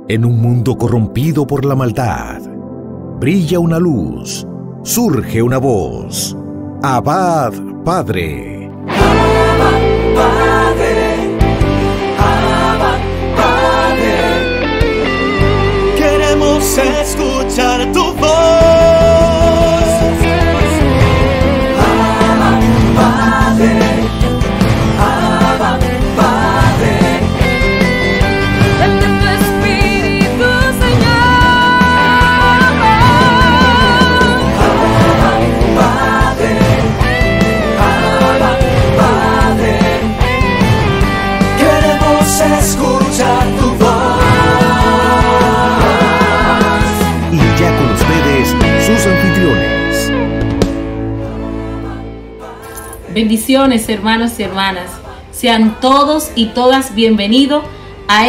En un mundo corrompido por la maldad, brilla una luz, surge una voz. Abba, Padre. Abba, Padre. Abba, Padre. Queremos escuchar tu voz. Abba, Padre. Abba, Padre. Vete tu Espíritu, Señor. Abba, Padre. Abba, Padre. Queremos escuchar tu voz. Y ya con ustedes, sus anfitriones. Bendiciones, hermanos y hermanas. Sean todos y todas bienvenidos a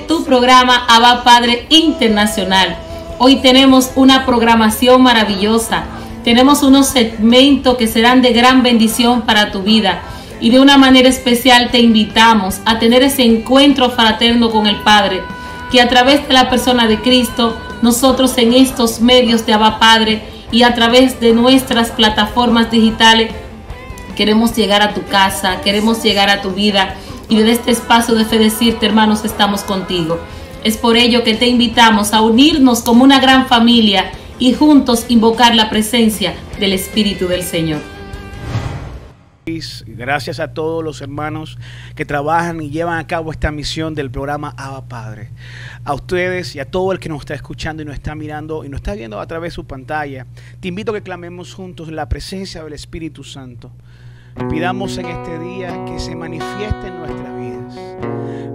tu programa Abba Padre Internacional. Hoy tenemos una programación maravillosa. Tenemos unos segmentos que serán de gran bendición para tu vida. Y de una manera especial te invitamos a tener ese encuentro fraterno con el Padre, que a través de la persona de Cristo, nosotros en estos medios de Abba Padre y a través de nuestras plataformas digitales, queremos llegar a tu casa, queremos llegar a tu vida, y desde este espacio de fe decirte, hermanos, estamos contigo. Es por ello que te invitamos a unirnos como una gran familia y juntos invocar la presencia del Espíritu del Señor. Gracias a todos los hermanos que trabajan y llevan a cabo esta misión del programa Abba Padre. A ustedes y a todo el que nos está escuchando y nos está mirando y nos está viendo a través de su pantalla, te invito a que clamemos juntos la presencia del Espíritu Santo. Pidamos en este día que se manifieste en nuestras vidas.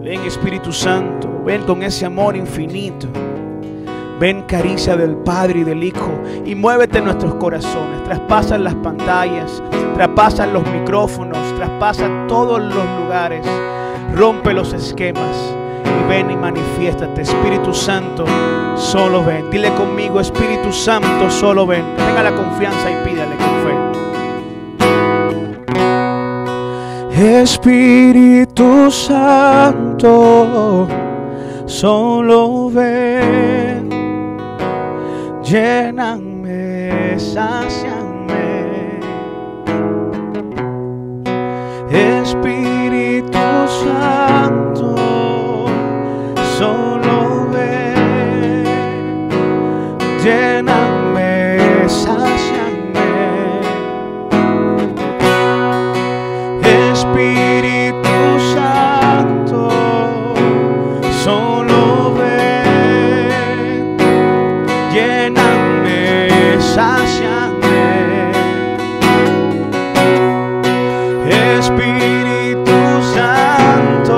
Ven, Espíritu Santo, ven con ese amor infinito. Ven, caricia del Padre y del Hijo, y muévete en nuestros corazones. Traspasa las pantallas, traspasa los micrófonos, traspasa todos los lugares, rompe los esquemas y ven y manifiéstate. Espíritu Santo, solo ven. Dile conmigo, Espíritu Santo, solo ven. Tenga la confianza y pídale con fe. Espíritu Santo, solo ven, lléname, sáciame. Espíritu Santo, solo ven, lléname, sáciame. Espíritu Santo, solo ven, lléname, sáciame. Espíritu Santo,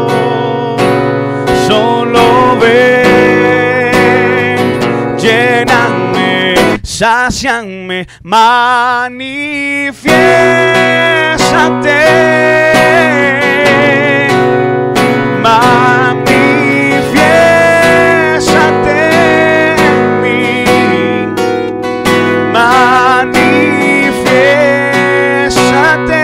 solo ven, lléname, sáciame, manifiéstate. Manifiéstate en mí, manifiéstate,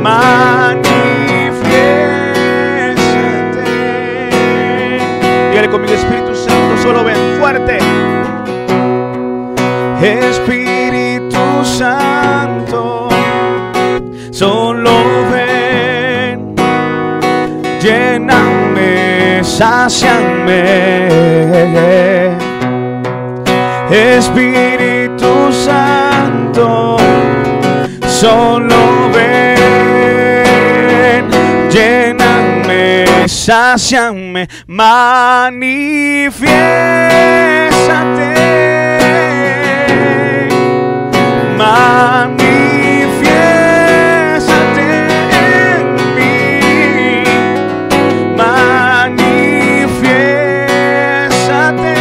manifiéstate. Dígale conmigo, Espíritu Santo, solo ven fuerte. Espíritu Santo, solo ven, lléname, sáciame. Espíritu Santo, solo ven, lléname, sáciame, manifiéstate. Manifiéstate en mí, manifiéstate,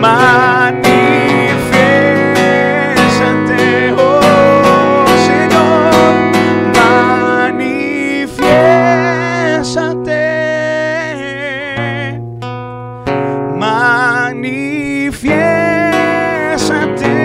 manifiéstate, oh Señor, manifiéstate, manifiéstate.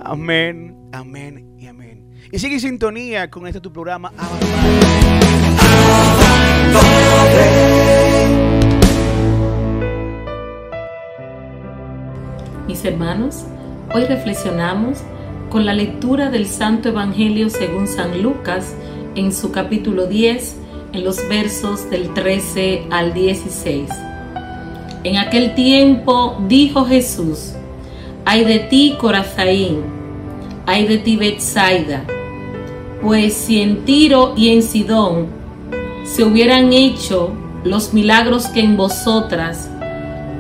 Amén, amén y amén. Y sigue en sintonía con este tu programa Abba Padre. Mis hermanos, hoy reflexionamos con la lectura del Santo Evangelio según San Lucas en su capítulo 10, en los versos del 13 al 16. En aquel tiempo dijo Jesús: ay de ti, Corazaín, ay de ti, Betsaida, pues si en Tiro y en Sidón se hubieran hecho los milagros que en vosotras,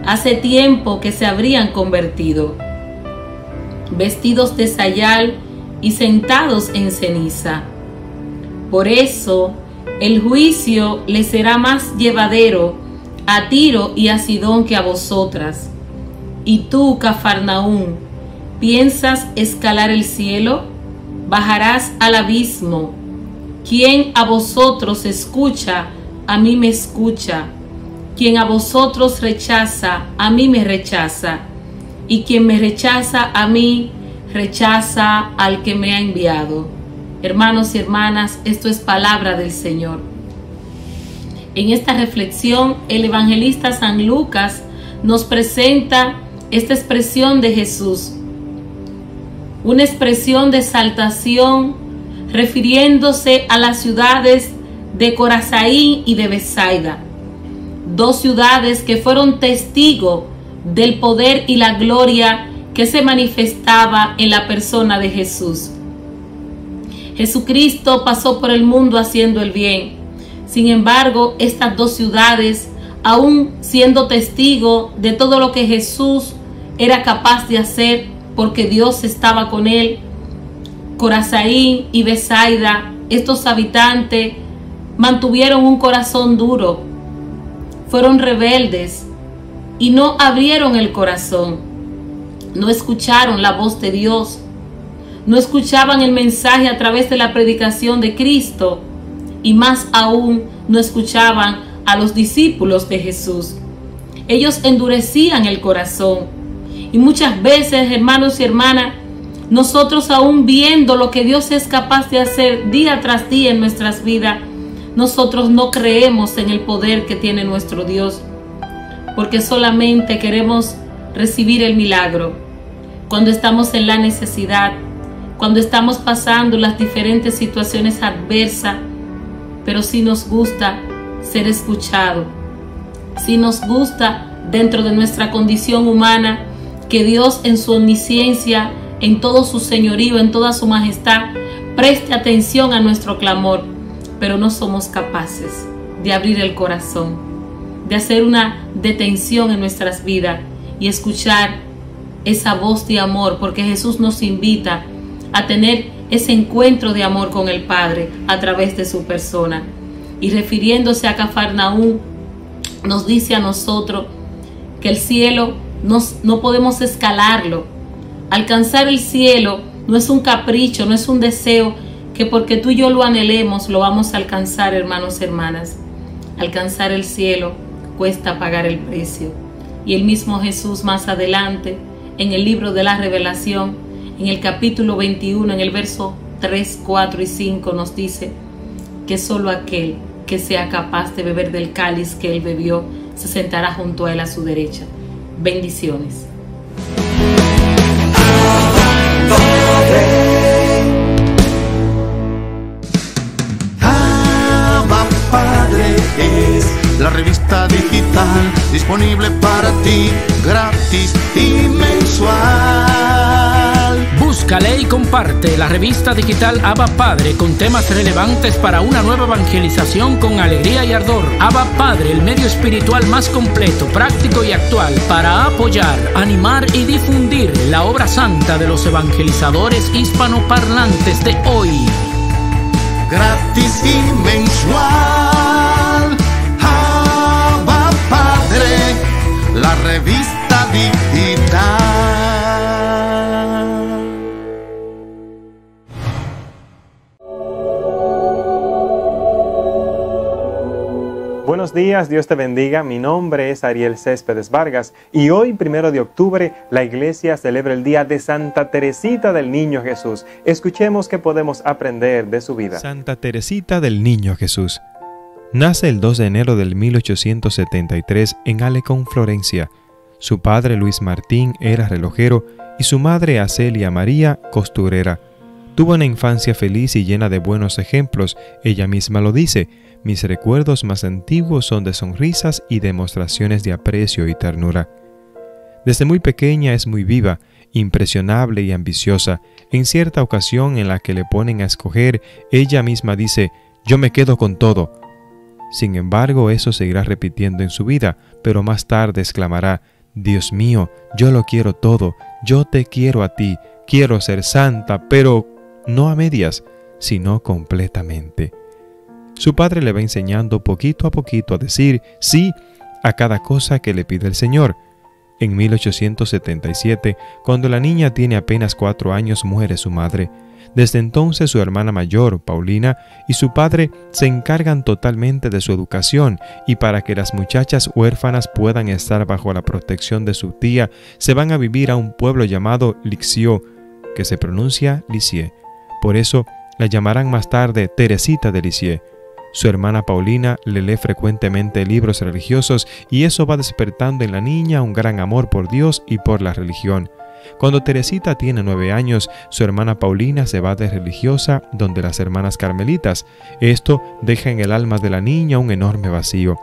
hace tiempo que se habrían convertido, vestidos de sayal y sentados en ceniza. Por eso el juicio les será más llevadero a Tiro y a Sidón que a vosotras. Y tú, Cafarnaúm, ¿piensas escalar el cielo? Bajarás al abismo. Quien a vosotros escucha, a mí me escucha. Quien a vosotros rechaza, a mí me rechaza. Y quien me rechaza a mí, rechaza al que me ha enviado. Hermanos y hermanas, esto es palabra del Señor. En esta reflexión, el evangelista San Lucas nos presenta esta expresión de Jesús, una expresión de exaltación refiriéndose a las ciudades de Corazaín y de Betsaida, dos ciudades que fueron testigos del poder y la gloria que se manifestaba en la persona de Jesús. Jesucristo pasó por el mundo haciendo el bien. Sin embargo, estas dos ciudades, aún siendo testigo de todo lo que Jesús era capaz de hacer, porque Dios estaba con él, Corazaín y Betsaida, estos habitantes mantuvieron un corazón duro, fueron rebeldes y no abrieron el corazón, no escucharon la voz de Dios, no escuchaban el mensaje a través de la predicación de Cristo y más aún no escuchaban a los discípulos de Jesús. Ellos endurecían el corazón. Y muchas veces, hermanos y hermanas, nosotros aún viendo lo que Dios es capaz de hacer día tras día en nuestras vidas, nosotros no creemos en el poder que tiene nuestro Dios, porque solamente queremos recibir el milagro cuando estamos en la necesidad, cuando estamos pasando las diferentes situaciones adversas. Pero sí nos gusta ser escuchado, sí nos gusta dentro de nuestra condición humana que Dios en su omnisciencia, en todo su señorío, en toda su majestad, preste atención a nuestro clamor, pero no somos capaces de abrir el corazón, de hacer una detención en nuestras vidas y escuchar esa voz de amor, porque Jesús nos invita a tener ese encuentro de amor con el Padre a través de su persona. Y refiriéndose a Cafarnaúm, nos dice a nosotros que el cielo no podemos escalarlo. Alcanzar el cielo no es un capricho, no es un deseo que porque tú y yo lo anhelemos lo vamos a alcanzar, hermanos y hermanas. Alcanzar el cielo cuesta pagar el precio. Y el mismo Jesús más adelante, en el libro de la Revelación, en el capítulo 21, en el verso 3, 4 y 5, nos dice que solo aquel que sea capaz de beber del cáliz que él bebió se sentará junto a él a su derecha. Bendiciones. Abba Padre es la revista digital disponible para ti, gratis y mensual. Búscale y comparte la revista digital Abba Padre con temas relevantes para una nueva evangelización con alegría y ardor. Abba Padre, el medio espiritual más completo, práctico y actual para apoyar, animar y difundir la obra santa de los evangelizadores hispanoparlantes de hoy. Gratis y mensual. Abba Padre, la revista digital. buenos días, Dios te bendiga. Mi nombre es Ariel Céspedes Vargas y hoy, 1 de octubre, la iglesia celebra el día de Santa Teresita del Niño Jesús. Escuchemos qué podemos aprender de su vida. Santa Teresita del Niño Jesús. Nace el 2 de enero del 1873 en Alecón, Florencia. Su padre, Luis Martín, era relojero y su madre, Acelia María, costurera. Tuvo una infancia feliz y llena de buenos ejemplos. Ella misma lo dice: mis recuerdos más antiguos son de sonrisas y demostraciones de aprecio y ternura. Desde muy pequeña es muy viva, impresionable y ambiciosa. En cierta ocasión en la que le ponen a escoger, ella misma dice: yo me quedo con todo. Sin embargo, eso seguirá repitiendo en su vida, pero más tarde exclamará: Dios mío, yo lo quiero todo, yo te quiero a ti, quiero ser santa, pero no a medias, sino completamente. Su padre le va enseñando poquito a poquito a decir sí a cada cosa que le pide el Señor. En 1877, cuando la niña tiene apenas 4 años, muere su madre. Desde entonces su hermana mayor, Paulina, y su padre se encargan totalmente de su educación, y para que las muchachas huérfanas puedan estar bajo la protección de su tía, se van a vivir a un pueblo llamado Lisieux, que se pronuncia Lisieux. Por eso la llamarán más tarde Teresita de Lisieux. Su hermana Paulina le lee frecuentemente libros religiosos y eso va despertando en la niña un gran amor por Dios y por la religión. Cuando Teresita tiene 9 años, su hermana Paulina se va de religiosa donde las hermanas carmelitas. Esto deja en el alma de la niña un enorme vacío,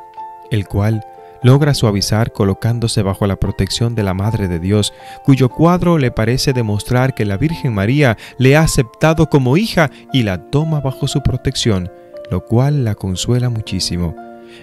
el cual logra suavizar colocándose bajo la protección de la Madre de Dios, cuyo cuadro le parece demostrar que la Virgen María le ha aceptado como hija y la toma bajo su protección, lo cual la consuela muchísimo.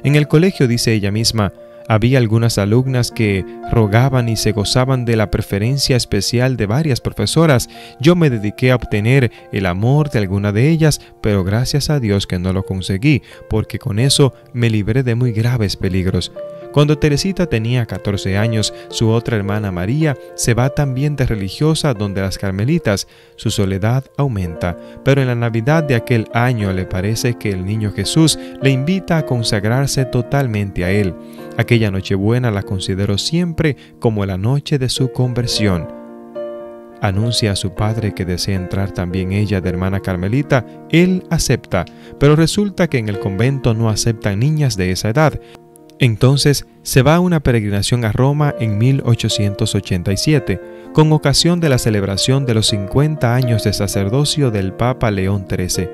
En el colegio, dice ella misma, había algunas alumnas que rogaban y se gozaban de la preferencia especial de varias profesoras. Yo me dediqué a obtener el amor de alguna de ellas, pero gracias a Dios que no lo conseguí, porque con eso me libré de muy graves peligros. Cuando Teresita tenía 14 años, su otra hermana María se va también de religiosa donde las carmelitas. Su soledad aumenta, pero en la Navidad de aquel año le parece que el niño Jesús le invita a consagrarse totalmente a él. Aquella Nochebuena la consideró siempre como la noche de su conversión. Anuncia a su padre que desea entrar también ella de hermana carmelita. Él acepta, pero resulta que en el convento no aceptan niñas de esa edad. Entonces se va a una peregrinación a Roma en 1887, con ocasión de la celebración de los 50 años de sacerdocio del Papa León XIII.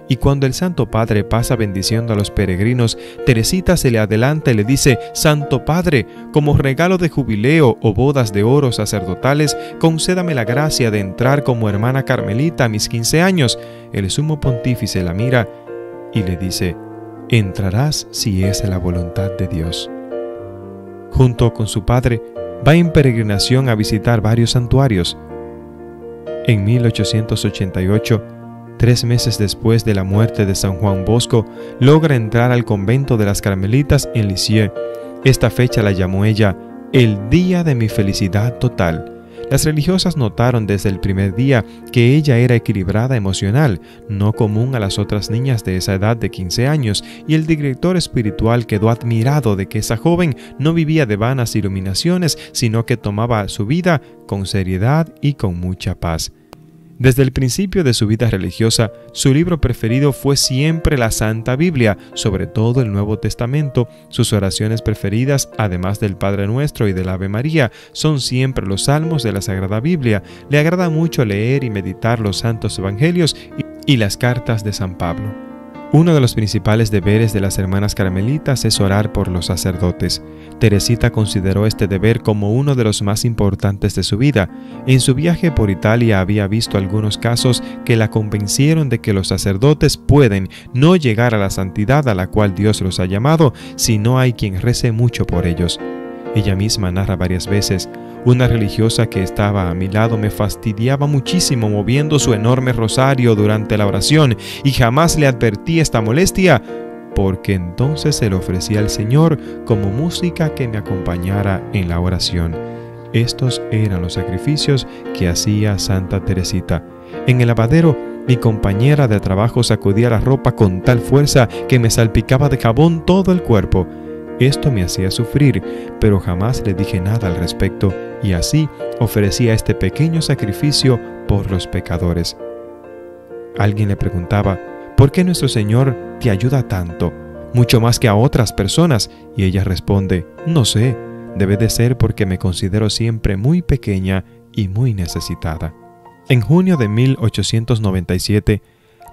Y cuando el Santo Padre pasa bendiciendo a los peregrinos, Teresita se le adelanta y le dice: Santo Padre, como regalo de jubileo o bodas de oro sacerdotales, concédame la gracia de entrar como hermana carmelita a mis 15 años. El sumo pontífice la mira y le dice: entrarás si es la voluntad de Dios. Junto con su padre, va en peregrinación a visitar varios santuarios. En 1888, 3 meses después de la muerte de San Juan Bosco, logra entrar al convento de las Carmelitas en Lisieux. Esta fecha la llamó ella el día de mi felicidad total. Las religiosas notaron desde el primer día que ella era equilibrada emocional, no común a las otras niñas de esa edad de 15 años, y el director espiritual quedó admirado de que esa joven no vivía de vanas iluminaciones, sino que tomaba su vida con seriedad y con mucha paz. Desde el principio de su vida religiosa, su libro preferido fue siempre la Santa Biblia, sobre todo el Nuevo Testamento. Sus oraciones preferidas, además del Padre Nuestro y del Ave María, son siempre los salmos de la Sagrada Biblia. Le agrada mucho leer y meditar los santos evangelios y las cartas de San Pablo. Uno de los principales deberes de las hermanas carmelitas es orar por los sacerdotes. Teresita consideró este deber como uno de los más importantes de su vida. En su viaje por Italia había visto algunos casos que la convencieron de que los sacerdotes pueden no llegar a la santidad a la cual Dios los ha llamado si no hay quien rece mucho por ellos. Ella misma narra varias veces: una religiosa que estaba a mi lado me fastidiaba muchísimo moviendo su enorme rosario durante la oración y jamás le advertí esta molestia, porque entonces se lo ofrecía al Señor como música que me acompañara en la oración. Estos eran los sacrificios que hacía Santa Teresita. En el lavadero Mi compañera de trabajo sacudía la ropa con tal fuerza que me salpicaba de jabón todo el cuerpo. Esto me hacía sufrir, pero jamás le dije nada al respecto, y así ofrecía este pequeño sacrificio por los pecadores. Alguien le preguntaba, ¿por qué nuestro Señor te ayuda tanto, mucho más que a otras personas? Y ella responde, no sé, debe de ser porque me considero siempre muy pequeña y muy necesitada. En junio de 1897,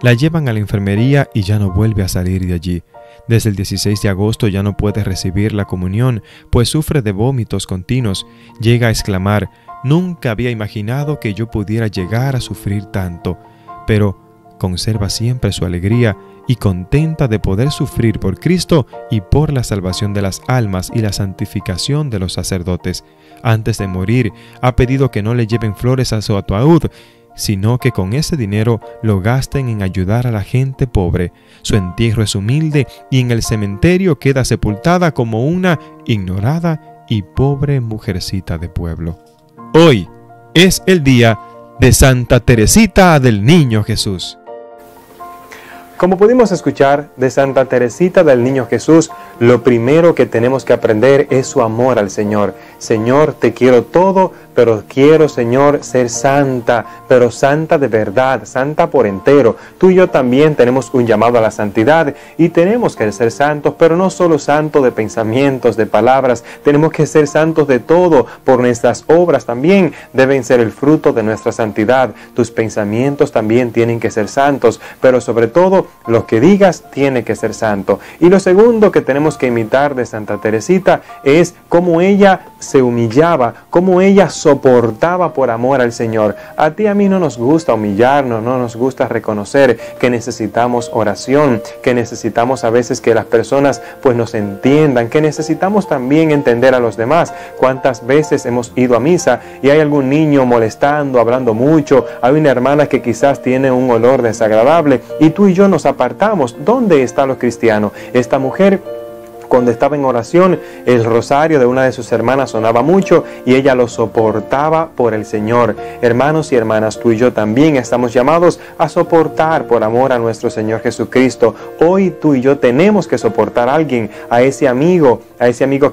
la llevan a la enfermería y ya no vuelve a salir de allí. Desde el 16 de agosto ya no puede recibir la comunión, pues sufre de vómitos continuos. Llega a exclamar, nunca había imaginado que yo pudiera llegar a sufrir tanto, pero conserva siempre su alegría y contenta de poder sufrir por Cristo y por la salvación de las almas y la santificación de los sacerdotes. Antes de morir, ha pedido que no le lleven flores a su ataúd, sino que con ese dinero lo gasten en ayudar a la gente pobre. Su entierro es humilde y en el cementerio queda sepultada como una ignorada y pobre mujercita de pueblo. Hoy es el día de Santa Teresita del Niño Jesús. Como pudimos escuchar de Santa Teresita del Niño Jesús, lo primero que tenemos que aprender es su amor al Señor. Señor, te quiero todo, pero quiero, Señor, ser santa, pero santa de verdad, santa por entero. Tú y yo también tenemos un llamado a la santidad y tenemos que ser santos, pero no solo santos de pensamientos, de palabras, tenemos que ser santos de todo, por nuestras obras también deben ser el fruto de nuestra santidad. Tus pensamientos también tienen que ser santos, pero sobre todo, lo que digas tiene que ser santo. Y lo segundo que tenemos que imitar de Santa Teresita es cómo ella se humillaba, cómo ella soportaba por amor al Señor. A ti y a mí no nos gusta humillarnos, no nos gusta reconocer que necesitamos oración, que necesitamos a veces que las personas pues nos entiendan, que necesitamos también entender a los demás. ¿Cuántas veces hemos ido a misa y hay algún niño molestando, hablando mucho? Hay una hermana que quizás tiene un olor desagradable y tú y yo nos apartamos. ¿Dónde está lo cristiano? Esta mujer, cuando estaba en oración, el rosario de una de sus hermanas sonaba mucho y ella lo soportaba por el Señor. Hermanos y hermanas, tú y yo también estamos llamados a soportar por amor a nuestro Señor Jesucristo. Hoy tú y yo tenemos que soportar a alguien, a ese amigo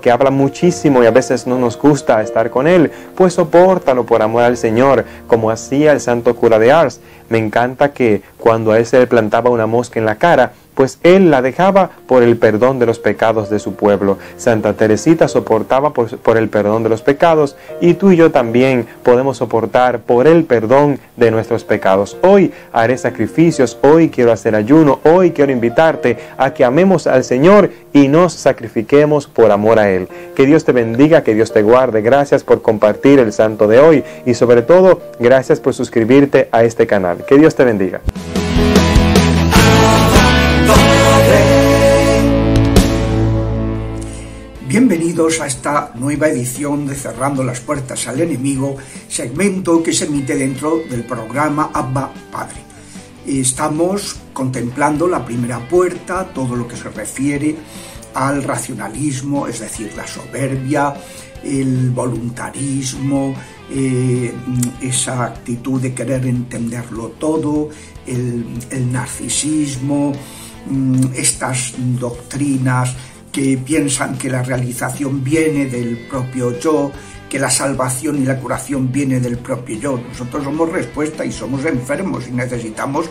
que habla muchísimo y a veces no nos gusta estar con él. Pues sopórtalo por amor al Señor, como hacía el santo cura de Ars. Me encanta que cuando a él se le plantaba una mosca en la cara, pues él la dejaba por el perdón de los pecados de su pueblo. Santa Teresita soportaba por el perdón de los pecados y tú y yo también podemos soportar por el perdón de nuestros pecados. Hoy haré sacrificios, hoy quiero hacer ayuno, hoy quiero invitarte a que amemos al Señor y nos sacrifiquemos por amor a Él. Que Dios te bendiga, que Dios te guarde. Gracias por compartir el santo de hoy y sobre todo, gracias por suscribirte a este canal. Que Dios te bendiga. Bienvenidos a esta nueva edición de Cerrando las Puertas al Enemigo, segmento que se emite dentro del programa Abba Padre. Estamos contemplando la primera puerta, todo lo que se refiere al racionalismo, es decir, la soberbia, el voluntarismo, esa actitud de querer entenderlo todo, el narcisismo, estas doctrinas que piensan que la realización viene del propio yo, que la salvación y la curación viene del propio yo. Nosotros somos respuesta y somos enfermos y necesitamos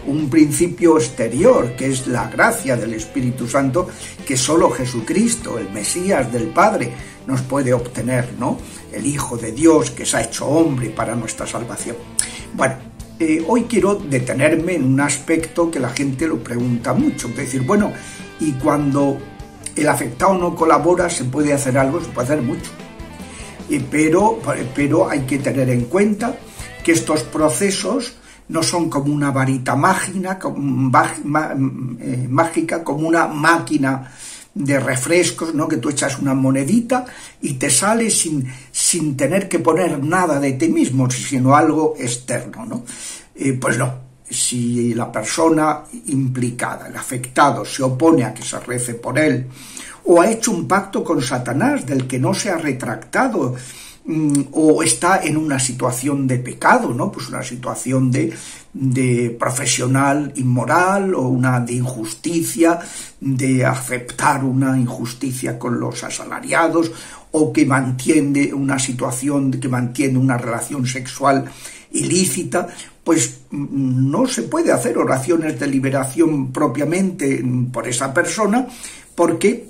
un principio exterior, que es la gracia del Espíritu Santo, que solo Jesucristo, el Mesías del Padre, nos puede obtener, ¿no? El Hijo de Dios que se ha hecho hombre para nuestra salvación. Bueno, hoy quiero detenerme en un aspecto que la gente lo pregunta mucho, es decir, bueno, y cuando el afectado no colabora, ¿se puede hacer algo? Se puede hacer mucho. Pero hay que tener en cuenta que estos procesos no son como una varita mágica, como una máquina de refrescos, ¿no? Que tú echas una monedita y te sale sin tener que poner nada de ti mismo, sino algo externo, ¿no? Pues no. Si la persona implicada, el afectado, se opone a que se rece por él, o ha hecho un pacto con Satanás del que no se ha retractado o está en una situación de pecado, ¿no? Pues una situación de profesional inmoral o una de injusticia, de aceptar una injusticia con los asalariados, o que mantiene una situación, que mantiene una relación sexual ilícita, pues no se puede hacer oraciones de liberación propiamente por esa persona, porque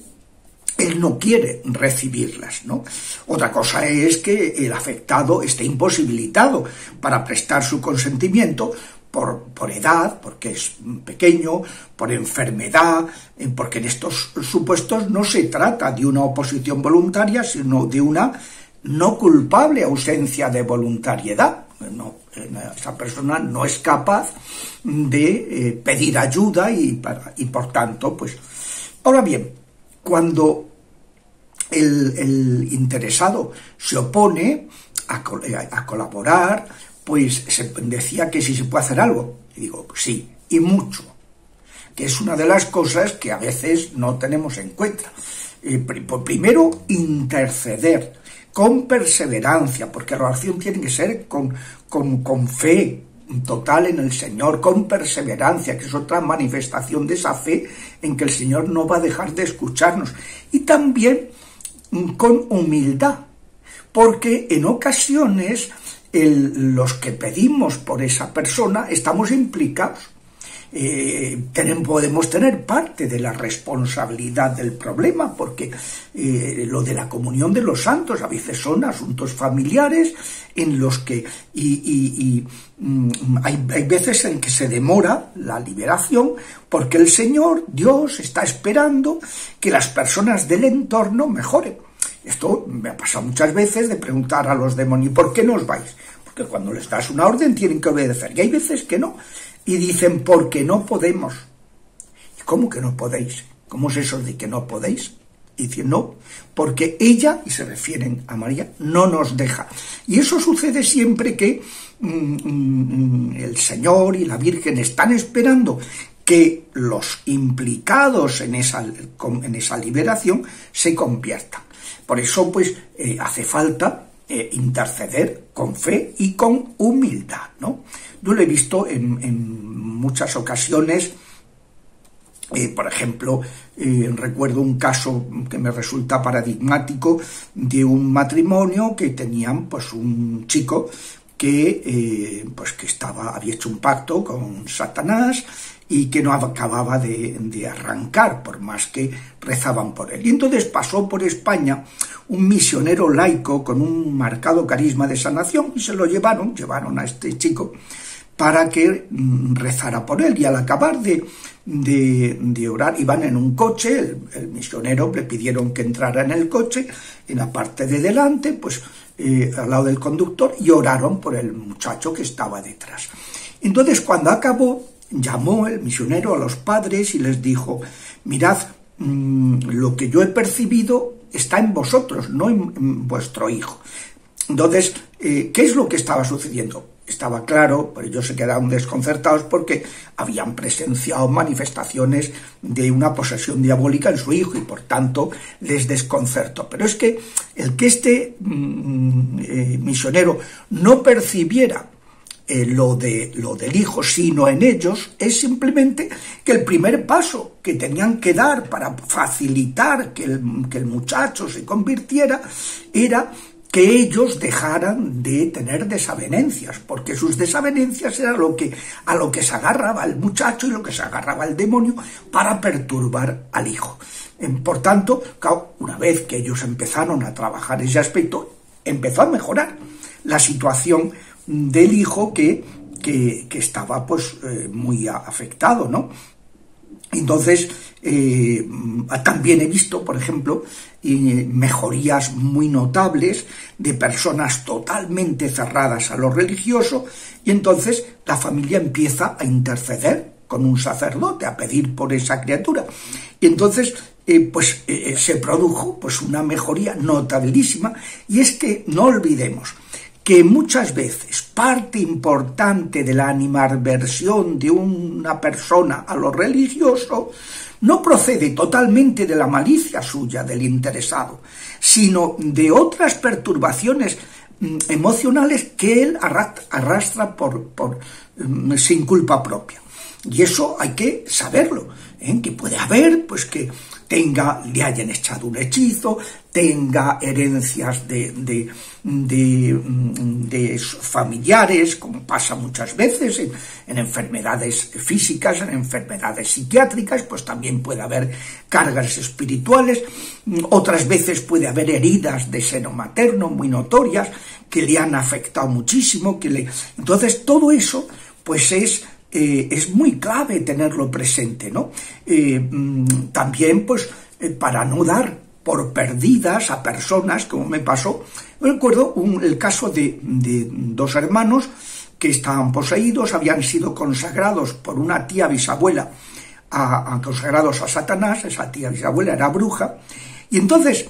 él no quiere recibirlas, ¿no? Otra cosa es que el afectado esté imposibilitado para prestar su consentimiento por edad, porque es pequeño, por enfermedad, porque en estos supuestos no se trata de una oposición voluntaria, sino de una no culpable ausencia de voluntariedad. No, esa persona no es capaz de pedir ayuda y por tanto, pues... Ahora bien, cuando el interesado se opone a colaborar, pues se decía que si se puede hacer algo. Y digo, sí, y mucho, que es una de las cosas que a veces no tenemos en cuenta. Primero, interceder con perseverancia, porque la oración tiene que ser con fe total en el Señor, con perseverancia, que es otra manifestación de esa fe en que el Señor no va a dejar de escucharnos. Y también con humildad, porque en ocasiones los que pedimos por esa persona estamos implicados. Podemos tener parte de la responsabilidad del problema, porque lo de la comunión de los santos a veces son asuntos familiares en los que hay veces en que se demora la liberación porque el Señor, Dios, está esperando que las personas del entorno mejoren. Esto me ha pasado muchas veces de preguntar a los demonios, ¿por qué no os vais? Porque cuando les das una orden tienen que obedecer, y hay veces que no. Y dicen, porque no podemos. ¿Y cómo que no podéis? ¿Cómo es eso de que no podéis? Y dicen, no, porque ella, y se refieren a María, no nos deja. Y eso sucede siempre que el Señor y la Virgen están esperando que los implicados en esa liberación se conviertan. Por eso, pues, hace falta interceder con fe y con humildad, ¿no? Yo lo he visto en muchas ocasiones. Por ejemplo, recuerdo un caso que me resulta paradigmático de un matrimonio que tenían, pues, un chico que había hecho un pacto con Satanás y que no acababa de arrancar, por más que rezaban por él. Y entonces pasó por España un misionero laico con un marcado carisma de sanación y se lo llevaron a este chico para que rezara por él. Y al acabar de orar, iban en un coche, el misionero le pidieron que entrara en el coche, en la parte de delante, pues al lado del conductor, y oraron por el muchacho que estaba detrás. Entonces, cuando acabó, llamó el misionero a los padres y les dijo, mirad, lo que yo he percibido está en vosotros, no en vuestro hijo. Entonces, ¿qué es lo que estaba sucediendo? Estaba claro, pero ellos se quedaron desconcertados porque habían presenciado manifestaciones de una posesión diabólica en su hijo y por tanto les desconcertó. Pero es que el que este misionero no percibiera lo del hijo, sino en ellos, es simplemente que el primer paso que tenían que dar para facilitar que el muchacho se convirtiera era que ellos dejaran de tener desavenencias, porque sus desavenencias era a lo que se agarraba el muchacho y lo que se agarraba el demonio para perturbar al hijo. Por tanto, una vez que ellos empezaron a trabajar ese aspecto, empezó a mejorar la situación del hijo que estaba pues muy afectado, ¿no? Entonces, también he visto, por ejemplo, mejorías muy notables de personas totalmente cerradas a lo religioso, y entonces la familia empieza a interceder con un sacerdote, a pedir por esa criatura. Y entonces, se produjo pues una mejoría notabilísima, y es que no olvidemos que muchas veces parte importante de la animadversión de una persona a lo religioso no procede totalmente de la malicia suya, del interesado, sino de otras perturbaciones emocionales que él arrastra sin culpa propia. Y eso hay que saberlo, que puede haber, pues que le hayan echado un hechizo, tenga herencias de familiares, como pasa muchas veces en enfermedades físicas, en enfermedades psiquiátricas, pues también puede haber cargas espirituales. Otras veces puede haber heridas de seno materno muy notorias que le han afectado muchísimo. Entonces todo eso pues es muy clave tenerlo presente, ¿no? También, pues, para no dar por perdidas a personas, como me pasó, recuerdo el caso de dos hermanos que estaban poseídos, habían sido consagrados por una tía bisabuela, consagrados a Satanás. Esa tía bisabuela era bruja, y entonces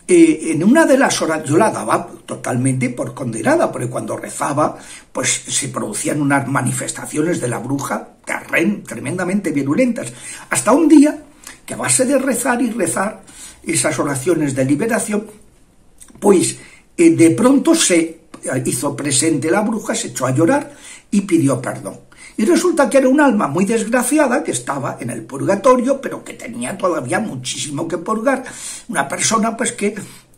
en una de las horas yo la daba totalmente por condenada, porque cuando rezaba pues se producían unas manifestaciones de la bruja tremendamente virulentas, hasta un día que a base de rezar y rezar esas oraciones de liberación, pues de pronto se hizo presente la bruja, se echó a llorar y pidió perdón. Y resulta que era un alma muy desgraciada que estaba en el purgatorio, pero que tenía todavía muchísimo que purgar. Una persona pues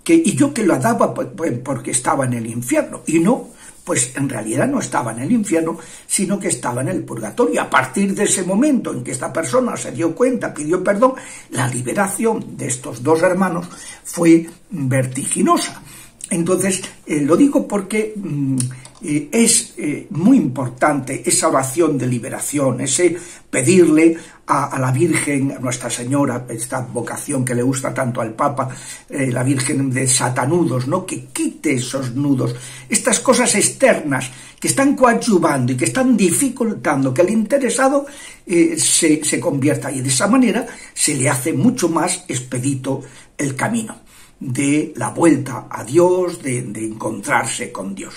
y yo que la daba pues, porque estaba en el infierno. Y no, pues en realidad no estaba en el infierno, sino que estaba en el purgatorio. A partir de ese momento en que esta persona se dio cuenta, pidió perdón, la liberación de estos dos hermanos fue vertiginosa. Entonces, lo digo porque es muy importante esa oración de liberación, ese pedirle a la Virgen, a Nuestra Señora, esta vocación que le gusta tanto al Papa, la Virgen de Satanudos, ¿no? Que quite esos nudos, estas cosas externas que están coadyuvando y que están dificultando que el interesado se convierta, y de esa manera se le hace mucho más expedito el camino de la vuelta a Dios, de encontrarse con Dios.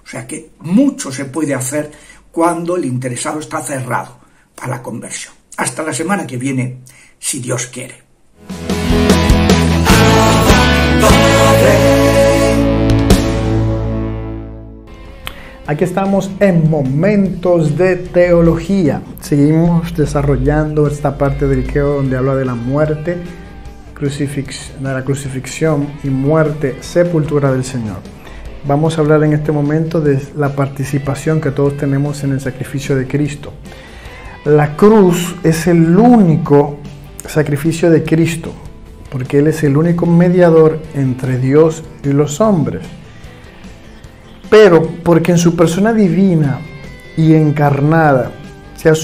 O sea que mucho se puede hacer cuando el interesado está cerrado a la conversión. Hasta la semana que viene, si Dios quiere. Aquí estamos en Momentos de Teología. Seguimos desarrollando esta parte del credo donde habla de la muerte, de la crucifixión y muerte, sepultura del Señor. Vamos a hablar en este momento de la participación que todos tenemos en el sacrificio de Cristo. La cruz es el único sacrificio de Cristo, porque Él es el único mediador entre Dios y los hombres. Pero porque en su persona divina y encarnada se ha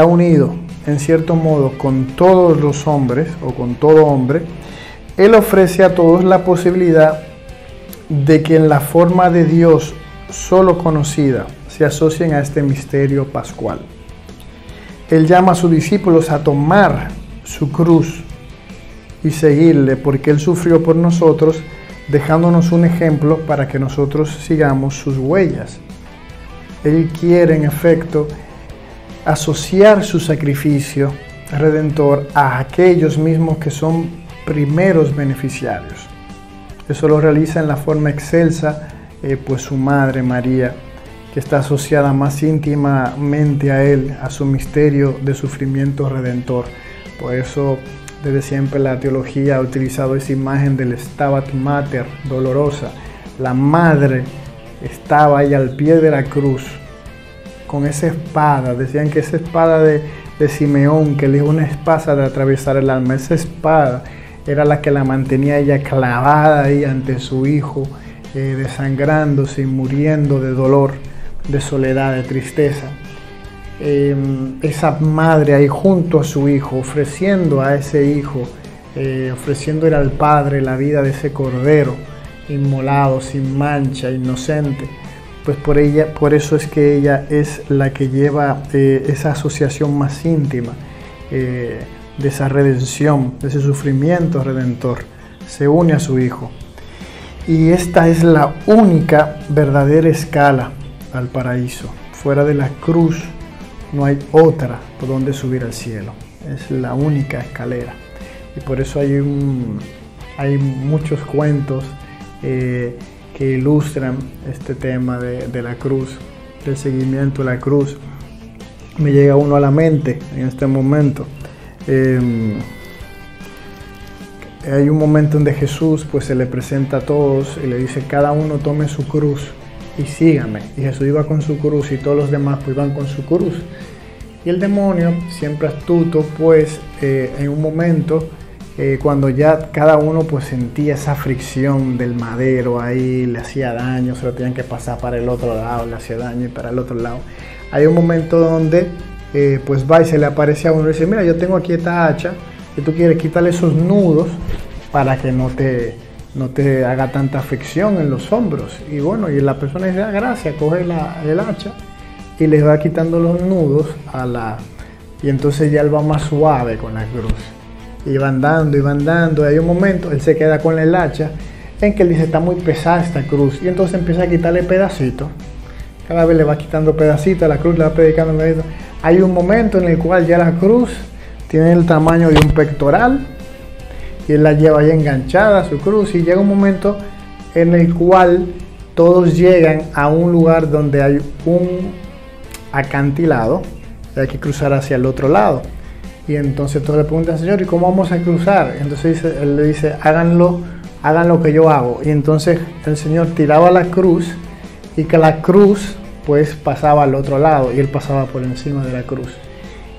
unido en cierto modo con todos los hombres o con todo hombre, Él ofrece a todos la posibilidad de que en la forma de Dios solo conocida se asocien a este misterio pascual. Él llama a sus discípulos a tomar su cruz y seguirle, porque Él sufrió por nosotros, dejándonos un ejemplo para que nosotros sigamos sus huellas. Él quiere, en efecto, asociar su sacrificio redentor a aquellos mismos que son primeros beneficiarios. Eso lo realiza en la forma excelsa, pues su madre María, que está asociada más íntimamente a Él, a su misterio de sufrimiento redentor. Por eso, desde siempre la teología ha utilizado esa imagen del Stabat Mater dolorosa. La madre estaba ahí al pie de la cruz, con esa espada. Decían que esa espada de Simeón, que le dio una espada de atravesar el alma, esa espada era la que la mantenía ella clavada ahí ante su hijo, desangrándose y muriendo de dolor, de soledad, de tristeza. Esa madre ahí junto a su hijo, ofreciendo a ese hijo, ofreciéndole al Padre la vida de ese cordero inmolado, sin mancha, inocente. Pues por eso es que ella es la que lleva esa asociación más íntima, de esa redención, de ese sufrimiento redentor. Se une a su hijo. Y esta es la única verdadera escala al paraíso. Fuera de la cruz no hay otra por donde subir al cielo. es la única escalera. Y por eso hay muchos cuentos que ilustran este tema de la cruz, del seguimiento de la cruz. Me llega uno a la mente en este momento. Hay un momento donde Jesús pues se le presenta a todos y le dice: cada uno tome su cruz y sígame. Y Jesús iba con su cruz y todos los demás pues iban con su cruz. Y el demonio, siempre astuto, pues en un momento cuando ya cada uno pues sentía esa fricción del madero ahí, le hacía daño, se lo tenían que pasar para el otro lado, le hacía daño y para el otro lado. Hay un momento donde pues va y se le aparece a uno y dice: mira, yo tengo aquí esta hacha y tú quieres quitarle esos nudos para que no te haga tanta fricción en los hombros. Y bueno, y la persona dice: ah, gracias, coge el hacha y le va quitando los nudos y entonces ya él va más suave con la cruz. Y va andando, y hay un momento, él se queda con el hacha en que él dice: está muy pesada esta cruz. Y entonces empieza a quitarle pedacitos. Cada vez le va quitando pedacitos a la cruz, le va predicando pedacitos. Hay un momento en el cual ya la cruz tiene el tamaño de un pectoral y él la lleva ahí enganchada a su cruz, y llega un momento en el cual todos llegan a un lugar donde hay un acantilado y hay que cruzar hacia el otro lado. Y entonces todos le preguntan: Señor, ¿y cómo vamos a cruzar? Entonces él le dice: hagan lo que yo hago. Y entonces el Señor tiraba la cruz y que la cruz pues pasaba al otro lado y él pasaba por encima de la cruz.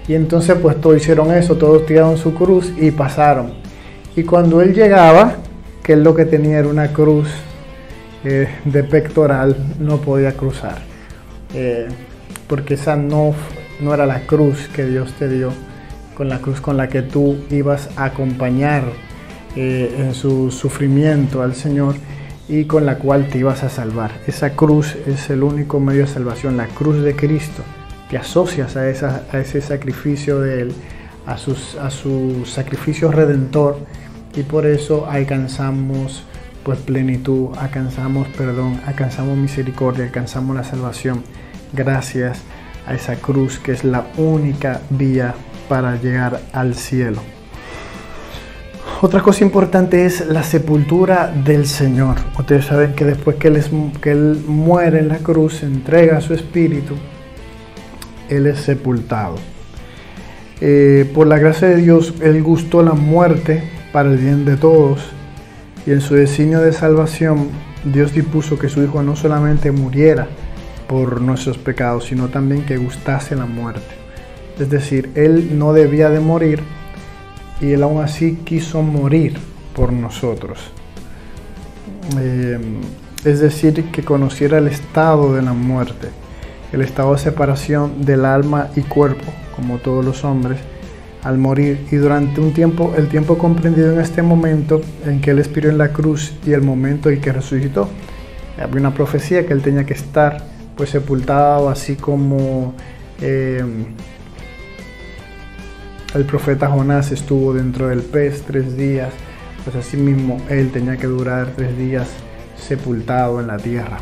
Y entonces pues todos hicieron eso, todos tiraron su cruz y pasaron. Y cuando él llegaba, que él lo que tenía era una cruz de pectoral, no podía cruzar. Porque esa no era la cruz que Dios te dio, con la cruz con la que tú ibas a acompañar en su sufrimiento al Señor y con la cual te ibas a salvar. Esa cruz es el único medio de salvación, la cruz de Cristo. Te asocias a ese sacrificio de Él, a su sacrificio redentor, y por eso alcanzamos pues plenitud, alcanzamos perdón, alcanzamos misericordia, alcanzamos la salvación gracias a esa cruz que es la única vía para llegar al cielo. Otra cosa importante es la sepultura del Señor. Ustedes saben que después que Él muere en la cruz, entrega su espíritu, Él es sepultado. Por la gracia de Dios, Él gustó la muerte para el bien de todos, y en su designio de salvación, Dios dispuso que su Hijo no solamente muriera por nuestros pecados, sino también que gustase la muerte. Es decir, Él no debía de morir, y Él aún así quiso morir por nosotros. Es decir, que conociera el estado de la muerte, el estado de separación del alma y cuerpo, como todos los hombres, al morir, y durante un tiempo, el tiempo comprendido en este momento en que Él expiró en la cruz y el momento en que resucitó. Había una profecía que Él tenía que estar pues sepultado, así como el profeta Jonás estuvo dentro del pez 3 días, pues así mismo Él tenía que durar 3 días sepultado en la tierra.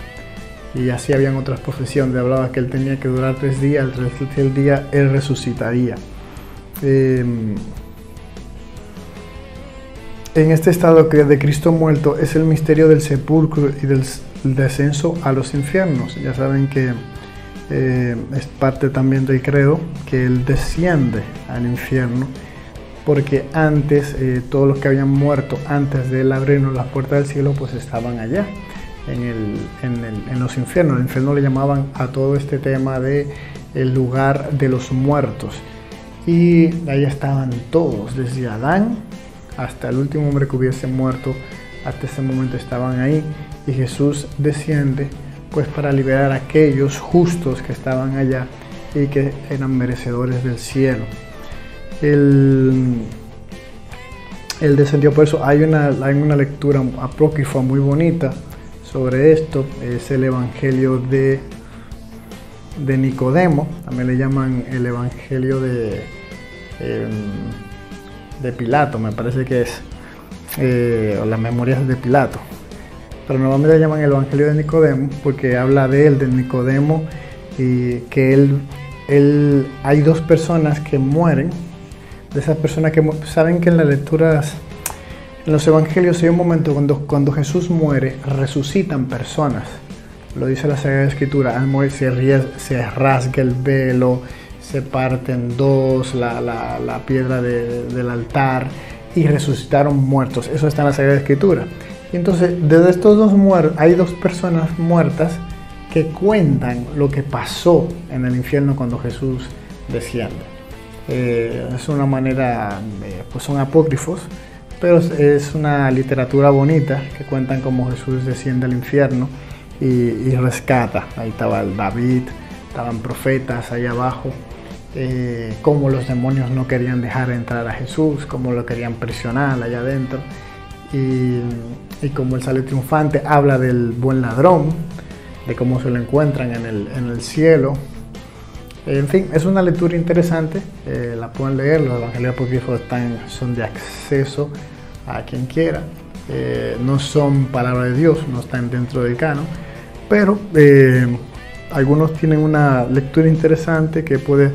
Y así habían otras profecías donde hablaba que Él tenía que durar 3 días, el tercer día Él resucitaría. En este estado de Cristo muerto es el misterio del sepulcro y del descenso a los infiernos. Ya saben que es parte también del credo que Él desciende al infierno, porque antes todos los que habían muerto antes de Él abrirnos las puertas del cielo pues estaban allá en los infiernos. El infierno le llamaban a todo este tema de el lugar de los muertos, y ahí estaban todos, desde Adán hasta el último hombre que hubiese muerto. Hasta ese momento estaban ahí, y Jesús desciende pues para liberar a aquellos justos que estaban allá y que eran merecedores del cielo. Él descendió. Por eso hay una lectura apócrifa muy bonita sobre esto. Es el Evangelio de Nicodemo, también le llaman el Evangelio de Pilato, me parece que es, o las memorias de Pilato, pero normalmente le llaman el Evangelio de Nicodemo porque habla de Nicodemo, y que él hay 2 personas que mueren de esas personas que saben que en las lecturas, en los evangelios hay un momento cuando Jesús muere, resucitan personas. Lo dice la Sagrada Escritura, al morir se rasga el velo, se parte en dos la piedra del altar y resucitaron muertos. Eso está en la Sagrada Escritura. Y entonces, desde estos dos muertos, hay dos personas muertas que cuentan lo que pasó en el infierno cuando Jesús desciende. Es una manera, pues son apócrifos, pero es una literatura bonita que cuentan cómo Jesús desciende al infierno y rescata. Ahí estaba el David, estaban profetas ahí abajo, cómo los demonios no querían dejar entrar a Jesús, cómo lo querían presionar allá adentro, y cómo él sale triunfante. Habla del buen ladrón, de cómo se lo encuentran en el cielo. En fin, es una lectura interesante, la pueden leer. Los evangelios apócrifos son de acceso a quien quiera, no son palabra de Dios, no están dentro del canon, pero algunos tienen una lectura interesante que puede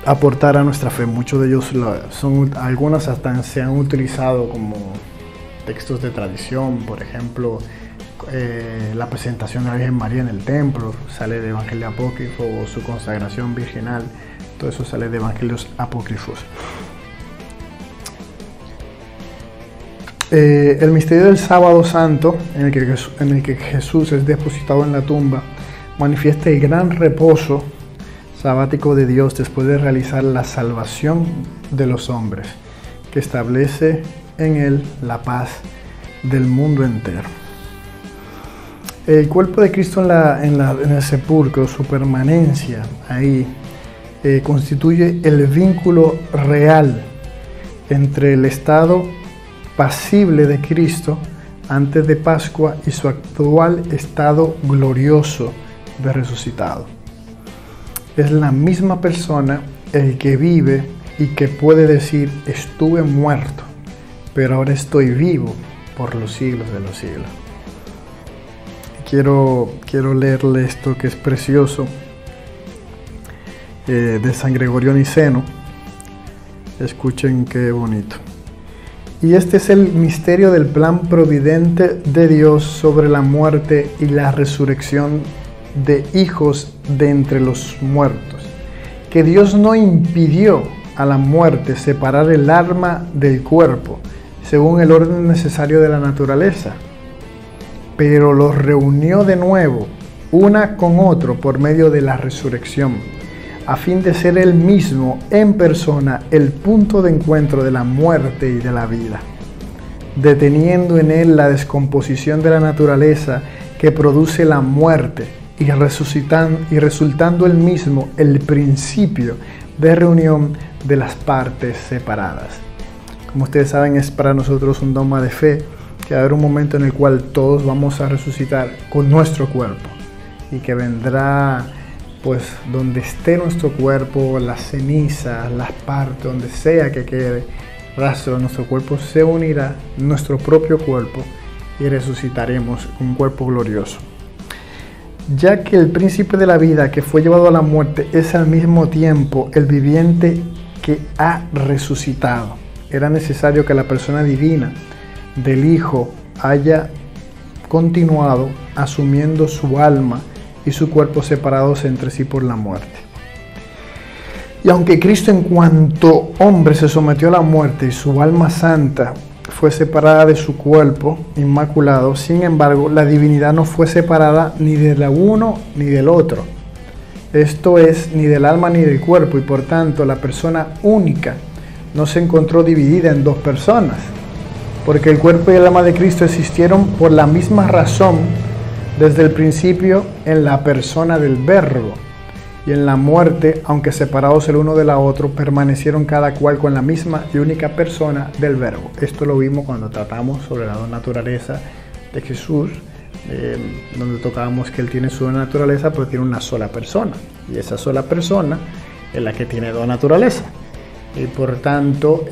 aportar a nuestra fe. Muchos de ellos algunos hasta se han utilizado como textos de tradición. Por ejemplo, la presentación de la Virgen María en el templo sale de Evangelio Apócrifo, o su consagración virginal, todo eso sale de Evangelios Apócrifos. El misterio del Sábado Santo, en el que Jesús es depositado en la tumba, manifiesta el gran reposo sabático de Dios después de realizar la salvación de los hombres, que establece en él la paz del mundo entero. El cuerpo de Cristo en el sepulcro, su permanencia ahí, constituye el vínculo real entre el estado pasible de Cristo antes de Pascua y su actual estado glorioso de resucitado. Es la misma persona el que vive y que puede decir: estuve muerto, pero ahora estoy vivo por los siglos de los siglos. Quiero leerle esto que es precioso, de San Gregorio Niceno. Escuchen qué bonito. Y este es el misterio del plan providente de Dios sobre la muerte y la resurrección de hijos de entre los muertos, que Dios no impidió a la muerte separar el alma del cuerpo según el orden necesario de la naturaleza, pero los reunió de nuevo una con otro por medio de la resurrección, a fin de ser él mismo en persona el punto de encuentro de la muerte y de la vida, deteniendo en él la descomposición de la naturaleza que produce la muerte y resultando él mismo el principio de reunión de las partes separadas. Como ustedes saben, es para nosotros un dogma de fe que va a haber un momento en el cual todos vamos a resucitar con nuestro cuerpo, y que vendrá, pues, donde esté nuestro cuerpo, las cenizas, las partes, donde sea que quede rastro de nuestro cuerpo, se unirá nuestro propio cuerpo y resucitaremos un cuerpo glorioso. Ya que el príncipe de la vida, que fue llevado a la muerte, es al mismo tiempo el viviente que ha resucitado, era necesario que la persona divina del Hijo haya continuado asumiendo su alma y su cuerpo separados entre sí por la muerte. Y aunque Cristo, en cuanto hombre, se sometió a la muerte y su alma santa fue separada de su cuerpo inmaculado, sin embargo, la divinidad no fue separada ni del uno ni del otro. Esto es, ni del alma ni del cuerpo, y por tanto la persona única no se encontró dividida en dos personas, porque el cuerpo y el alma de Cristo existieron por la misma razón desde el principio en la persona del Verbo, y en la muerte, aunque separados el uno de la otro, permanecieron cada cual con la misma y única persona del Verbo. Esto lo vimos cuando tratamos sobre la dos naturaleza de Jesús, donde tocábamos que Él tiene su naturaleza, pero tiene una sola persona, y esa sola persona es la que tiene dos naturalezas. Y por tanto,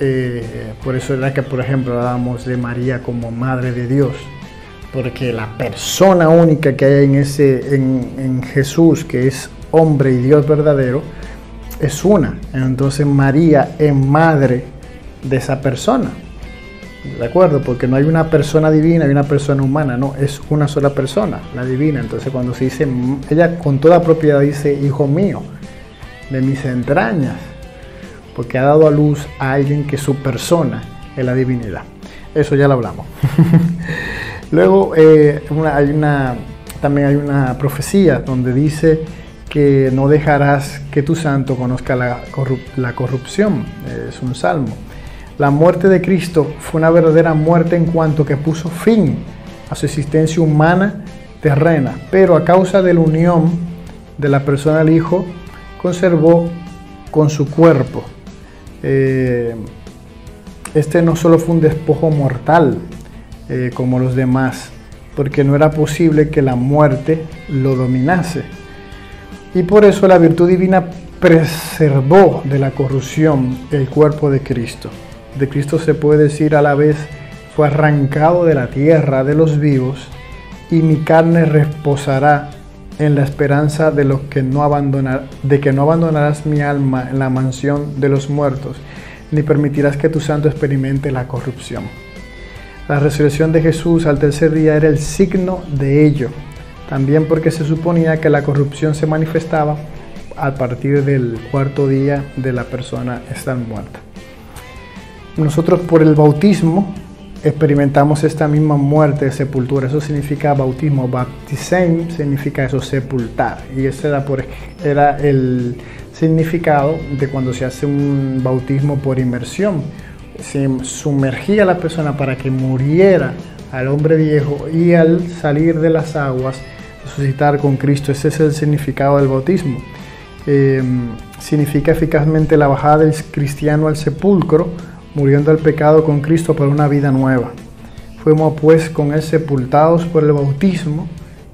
por eso era que, por ejemplo, hablábamos de María como Madre de Dios, porque la persona única que hay en Jesús, que es hombre y Dios verdadero, es una. Entonces María es madre de esa persona. ¿De acuerdo? Porque no hay una persona divina y una persona humana, no, es una sola persona, la divina. Entonces cuando se dice, ella con toda propiedad dice, hijo mío, de mis entrañas, porque ha dado a luz a alguien que su persona es la divinidad. Eso ya lo hablamos. Luego también hay una profecía donde dice que no dejarás que tu santo conozca la corrupción. Es un salmo. La muerte de Cristo fue una verdadera muerte en cuanto que puso fin a su existencia humana terrena, pero a causa de la unión de la persona del Hijo, conservó con su cuerpo. Este no solo fue un despojo mortal como los demás, porque no era posible que la muerte lo dominase. Y por eso la virtud divina preservó de la corrupción el cuerpo de Cristo. De Cristo se puede decir a la vez, fue arrancado de la tierra de los vivos, y mi carne reposará en la esperanza de que no abandonarás mi alma en la mansión de los muertos, ni permitirás que tu santo experimente la corrupción. La resurrección de Jesús al tercer día era el signo de ello, también porque se suponía que la corrupción se manifestaba a partir del cuarto día de la persona estar muerta. Nosotros por el bautismo experimentamos esta misma muerte de sepultura. Eso significa bautismo. Baptisein significa eso, sepultar. Y ese era el significado de cuando se hace un bautismo por inmersión. Se sumergía a la persona para que muriera al hombre viejo y al salir de las aguas resucitar con Cristo. Ese es el significado del bautismo. Significa eficazmente la bajada del cristiano al sepulcro, muriendo al pecado con Cristo para una vida nueva. Fuimos pues con él sepultados por el bautismo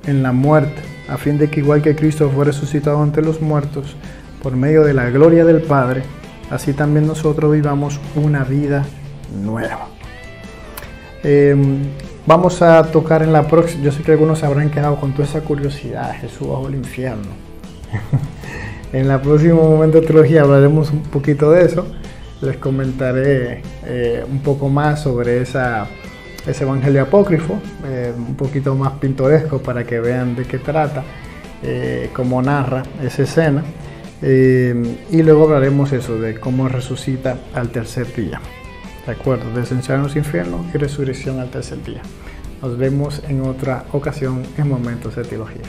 en la muerte, a fin de que igual que Cristo fue resucitado entre los muertos por medio de la gloria del Padre, así también nosotros vivamos una vida nueva. Vamos a tocar en la próxima. Yo sé que algunos se habrán quedado con toda esa curiosidad. Jesús bajo el infierno. En el próximo momento de teología hablaremos un poquito de eso. Les comentaré un poco más sobre ese evangelio apócrifo, un poquito más pintoresco para que vean de qué trata, cómo narra esa escena. Y luego hablaremos eso de cómo resucita al tercer día. De acuerdo, descensión a los infiernos y resurrección al tercer día. Nos vemos en otra ocasión en Momentos de Teología.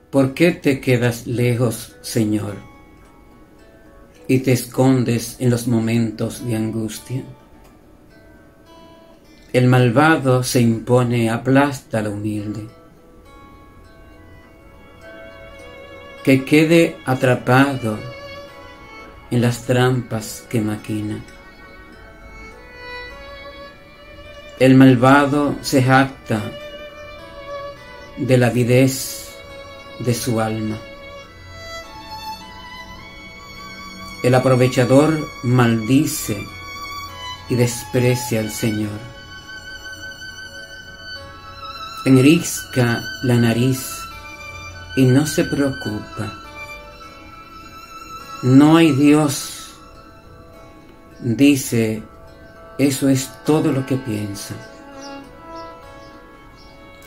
¿Por qué te quedas lejos, Señor, y te escondes en los momentos de angustia? El malvado se impone, aplasta a la humilde. Que quede atrapado en las trampas que maquina. El malvado se jacta de la avidez de su alma. El aprovechador maldice y desprecia al Señor. Enrisca la nariz y no se preocupa. No hay Dios, dice, eso es todo lo que piensa.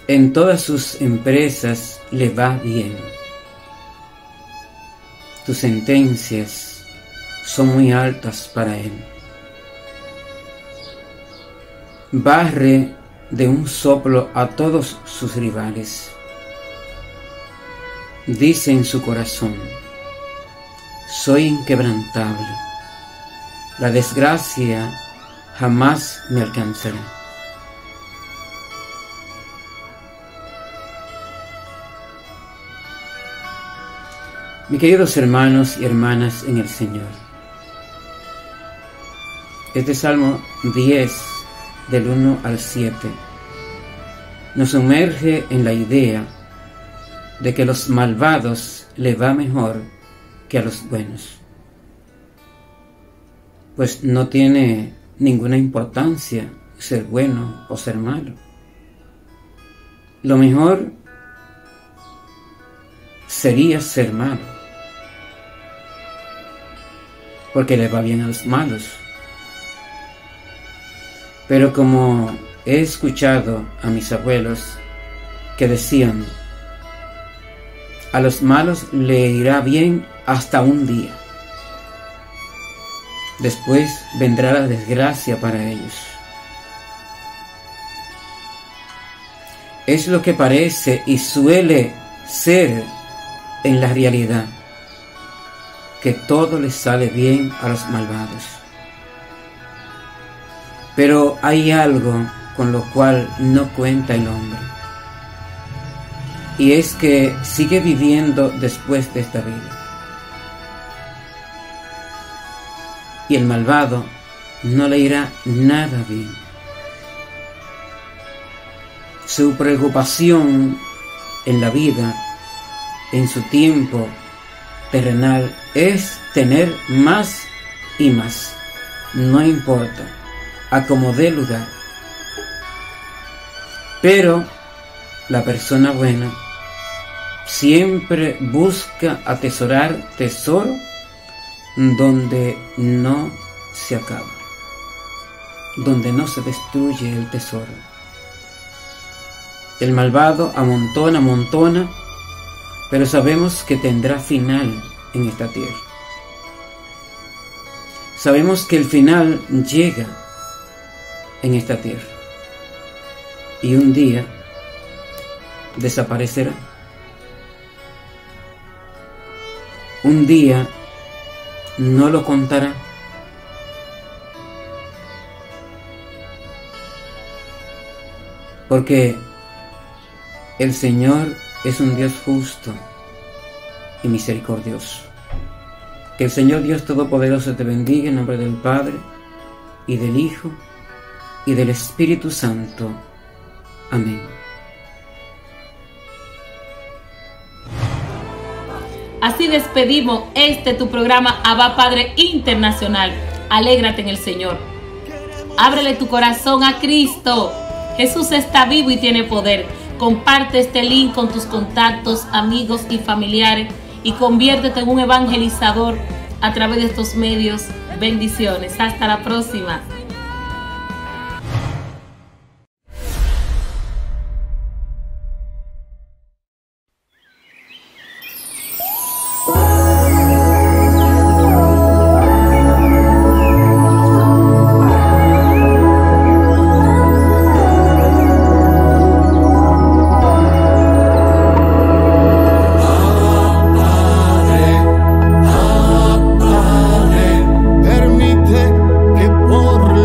En todas sus empresas le va bien. Tus sentencias son muy altas para él. Barre de un soplo a todos sus rivales. Dice en su corazón, soy inquebrantable. La desgracia jamás me alcanzará. Mis queridos hermanos y hermanas en el Señor, este Salmo 10, del 1 al 7, nos sumerge en la idea de que a los malvados le va mejor que a los buenos, pues no tiene ninguna importancia ser bueno o ser malo. lo mejor sería ser malo, porque le va bien a los malos. Pero como he escuchado a mis abuelos que decían, a los malos le irá bien hasta un día. Después vendrá la desgracia para ellos. Es lo que parece y suele ser en la realidad, que todo les sale bien a los malvados. Pero hay algo con lo cual no cuenta el hombre, y es que sigue viviendo después de esta vida. Y el malvado no le irá nada bien. Su preocupación en la vida, en su tiempo terrenal, es tener más y más. No importa a como dé lugar. Pero la persona buena siempre busca atesorar tesoro donde no se acaba, donde no se destruye el tesoro. El malvado amontona, pero sabemos que tendrá final en esta tierra. Sabemos que el final llega en esta tierra y un día desaparecerá. Un día no lo contará. Porque el Señor es un Dios justo y misericordioso. Que el Señor Dios Todopoderoso te bendiga en nombre del Padre, y del Hijo, y del Espíritu Santo. Amén. Así despedimos tu programa Abba Padre Internacional. Alégrate en el Señor. Ábrele tu corazón a Cristo. Jesús está vivo y tiene poder. Comparte este link con tus contactos, amigos y familiares y conviértete en un evangelizador a través de estos medios. Bendiciones. Hasta la próxima. Permite que por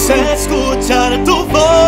escuchar tu voz.